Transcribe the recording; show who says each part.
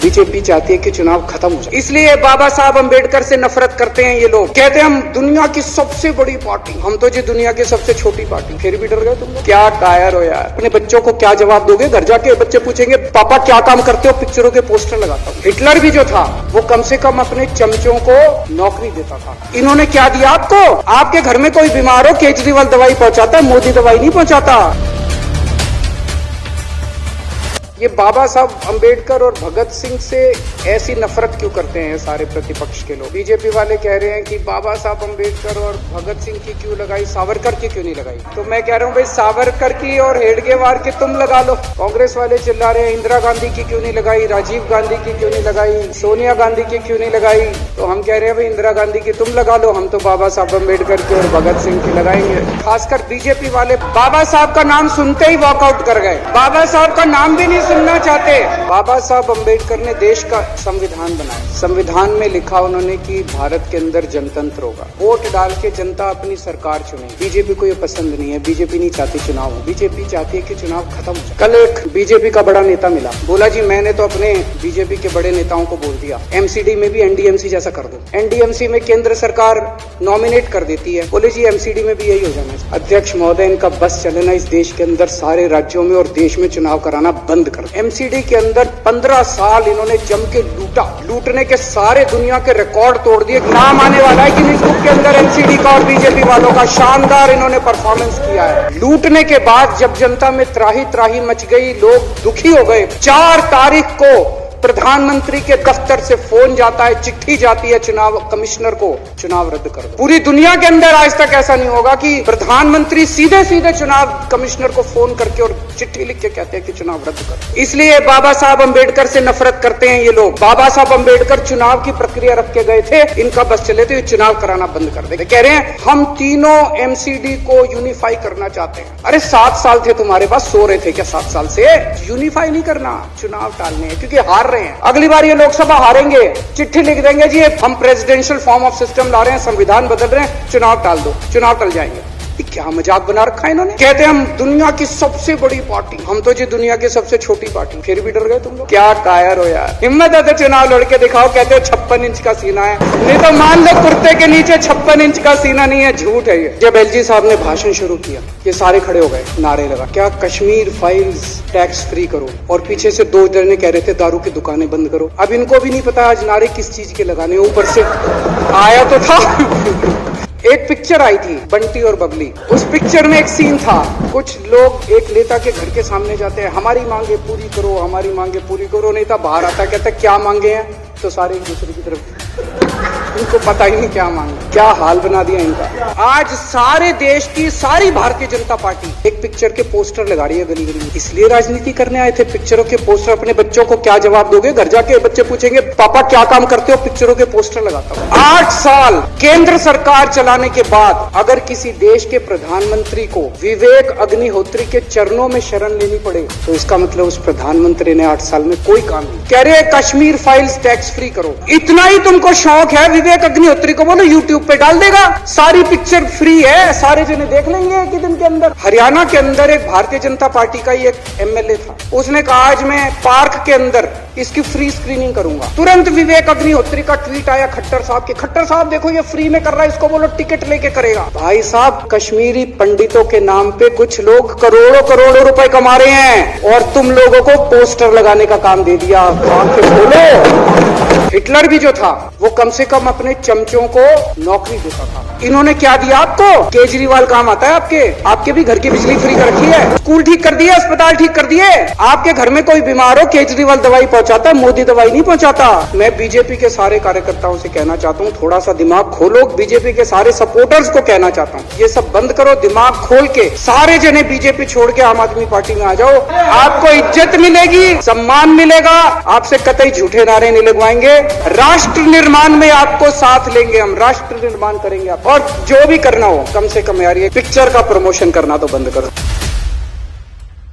Speaker 1: BJP चाहती है कि चुनाव खत्म हो जाए, इसलिए बाबा साहब अम्बेडकर से नफरत करते हैं ये लोग। कहते हैं हम दुनिया की सबसे बड़ी पार्टी, हम तो जी दुनिया की सबसे छोटी पार्टी। फिर भी डर गए तुम लोग। क्या कायर हो यार। अपने बच्चों को क्या जवाब दोगे? घर जाके बच्चे पूछेंगे पापा क्या काम करते हो? पिक्चरों के पोस्टर लगाता हूँ। हिटलर भी जो था वो कम से कम अपने चमचों को नौकरी देता था। इन्होंने क्या दिया आपको? आपके घर में कोई बीमार हो, केजरीवाल दवाई पहुंचाता, मोदी दवाई नहीं पहुंचाता। ये बाबा साहब अम्बेडकर और भगत सिंह से ऐसी नफरत क्यों करते हैं सारे प्रतिपक्ष के लोग? बीजेपी वाले कह रहे हैं कि बाबा साहब अम्बेडकर और भगत सिंह की क्यों लगाई, सावरकर की क्यों नहीं लगाई? तो मैं कह रहा हूँ भाई सावरकर की और हेडगेवार की तुम लगा लो। कांग्रेस वाले चिल्ला रहे हैं इंदिरा गांधी की क्यों नहीं लगाई, राजीव गांधी की क्यों नहीं लगाई, सोनिया गांधी की क्यों नहीं लगाई? तो हम कह रहे हैं भाई इंदिरा गांधी की तुम लगा लो, हम तो बाबा साहब अम्बेडकर की और भगत सिंह की लगाएंगे। खासकर बीजेपी वाले बाबा साहब का नाम सुनते ही वॉकआउट कर गए, बाबा साहब का नाम भी नहीं सुनना चाहते। बाबा साहब अम्बेडकर ने देश का संविधान बनाया। संविधान में लिखा उन्होंने कि भारत के अंदर जनतंत्र होगा, वोट डाल के जनता अपनी सरकार चुनेगी। बीजेपी को ये पसंद नहीं है, बीजेपी नहीं चाहती चुनाव हो, बीजेपी चाहती है कि चुनाव खत्म हो जाए। कल एक बीजेपी का बड़ा नेता मिला, बोला जी मैंने तो अपने बीजेपी के बड़े नेताओं को बोल दिया एमसीडी में भी एनडीएमसी जैसा कर दो। एनडीएमसी में केंद्र सरकार नॉमिनेट कर देती है, बोले जी एमसीडी में भी यही हो जाना है। अध्यक्ष महोदय इनका बस चलना इस देश के अंदर सारे राज्यों में और देश में चुनाव कराना बंद कर। एमसीडी के अंदर 15 साल इन्होंने जम के लूटा, लूटने के सारे दुनिया के रिकॉर्ड तोड़ दिए। नाम आने वाला है गिनीज बुक के अंदर एमसीडी का और बीजेपी वालों का। शानदार इन्होंने परफॉर्मेंस किया है। लूटने के बाद जब जनता में त्राही त्राही मच गई, लोग दुखी हो गए, 4 तारीख को प्रधानमंत्री के दफ्तर से फोन जाता है, चिट्ठी जाती है चुनाव कमिश्नर को, चुनाव रद्द कर दो। पूरी दुनिया के अंदर आज तक ऐसा नहीं होगा कि प्रधानमंत्री सीधे सीधे चुनाव कमिश्नर को फोन करके और चिट्ठी लिख के कहते हैं कि चुनाव रद्द कर। इसलिए बाबा साहब अम्बेडकर से नफरत करते हैं ये लोग। बाबा साहब अम्बेडकर चुनाव की प्रक्रिया रख के गए थे, इनका बस चले तो ये चुनाव कराना बंद कर दे। कह रहे हैं हम तीनों एमसीडी को यूनिफाई करना चाहते हैं। अरे 7 साल थे तुम्हारे पास, सो रहे थे क्या 7 साल से? यूनिफाई नहीं करना, चुनाव टालने हैं, क्योंकि हार रहे हैं। अगली बार ये लोकसभा हारेंगे, चिट्ठी लिख देंगे जी हम प्रेसिडेंशियल फॉर्म ऑफ सिस्टम ला रहे हैं, संविधान बदल रहे हैं, चुनाव टाल दो, चुनाव टल जाएंगे। क्या मजाक बना रखा है इन्होंने। कहते हैं हम दुनिया की सबसे बड़ी पार्टी, हम तो जी दुनिया की सबसे छोटी पार्टी। फिर भी डर गए तुम लोग। क्या कायर हो यार। हिम्मत है तो चुनाव लड़ के दिखाओ। कहते हैं 56 इंच का सीना है, नहीं तो मान लो कुर्ते के नीचे 56 इंच का सीना नहीं है, झूठ है ये। जब एलजी साहब ने भाषण शुरू किया, ये सारे खड़े हो गए, नारे लगा, क्या कश्मीर फाइल्स टैक्स फ्री करो, और पीछे से 2 जने कह रहे थे दारू की दुकानें बंद करो। अब इनको भी नहीं पता आज नारे किस चीज के लगाने। ऊपर से आया तो था एक पिक्चर आई थी बंटी और बबली, उस पिक्चर में एक सीन था, कुछ लोग एक नेता के घर के सामने जाते हैं, हमारी मांगे पूरी करो, हमारी मांगे पूरी करो। नेता बाहर आता, कहता क्या मांगे हैं, तो सारे एक दूसरे की तरफ, इनको पता ही नहीं क्या मांगे। क्या हाल बना दिया इनका। आज सारे देश की सारी भारतीय जनता पार्टी एक पिक्चर के पोस्टर लगा रही है गली गली में। इसलिए राजनीति करने आए थे पिक्चरों के पोस्टर। अपने बच्चों को क्या जवाब दोगे? घर जाके बच्चे पूछेंगे पापा क्या काम करते हो? पिक्चरों के पोस्टर लगाता हूँ। 8 साल केंद्र सरकार चलाने के बाद अगर किसी देश के प्रधानमंत्री को विवेक अग्निहोत्री के चरणों में शरण लेनी पड़े, तो इसका मतलब उस प्रधानमंत्री ने 8 साल में कोई काम नहीं। कह रहे कश्मीर फाइल्स टैक्स फ्री करो। इतना ही तुमको शौक है, विवेक अग्निहोत्री को बोलो यूट्यूब पे डाल देगा, सारी पिक्चर फ्री है, सारे जने देख लेंगे एक ही दिन के अंदर। हरियाणा के अंदर एक भारतीय जनता पार्टी का ही एक एमएलए था, उसने कहा आज मैं पार्क के अंदर इसकी फ्री स्क्रीनिंग करूंगा। तुरंत विवेक अग्निहोत्री का ट्वीट आया खट्टर साहब के, खट्टर साहब देखो ये फ्री में कर रहा है, इसको बोलो टिकट लेके करेगा। भाई साहब कश्मीरी पंडितों के नाम पे कुछ लोग करोड़ों करोड़ों रुपए कमा रहे हैं, और तुम लोगों को पोस्टर लगाने का काम दे दिया। बोलो हिटलर भी जो था वो कम से कम अपने चमचों को नौकरी देता था। इन्होंने क्या दिया आपको? केजरीवाल काम आता है आपके? आपके भी घर की बिजली फ्री कर रखी है, स्कूल ठीक कर दिए, अस्पताल ठीक कर दिए। आपके घर में कोई बीमार हो, केजरीवाल दवाई पहुंचाता है, मोदी दवाई नहीं पहुंचाता। मैं बीजेपी के सारे कार्यकर्ताओं से कहना चाहता हूँ, थोड़ा सा दिमाग खोलो। बीजेपी के सारे सपोर्टर्स को कहना चाहता हूँ, ये सब बंद करो, दिमाग खोल के सारे जने बीजेपी छोड़ के आम आदमी पार्टी में आ जाओ। आपको इज्जत मिलेगी, सम्मान मिलेगा, आपसे कतई झूठे नारे नहीं लगवाएंगे। राष्ट्र निर्माण में आपको साथ लेंगे, हम राष्ट्र निर्माण करेंगे आप। और जो भी करना हो कम से कम यार ये पिक्चर का प्रमोशन करना तो बंद करो।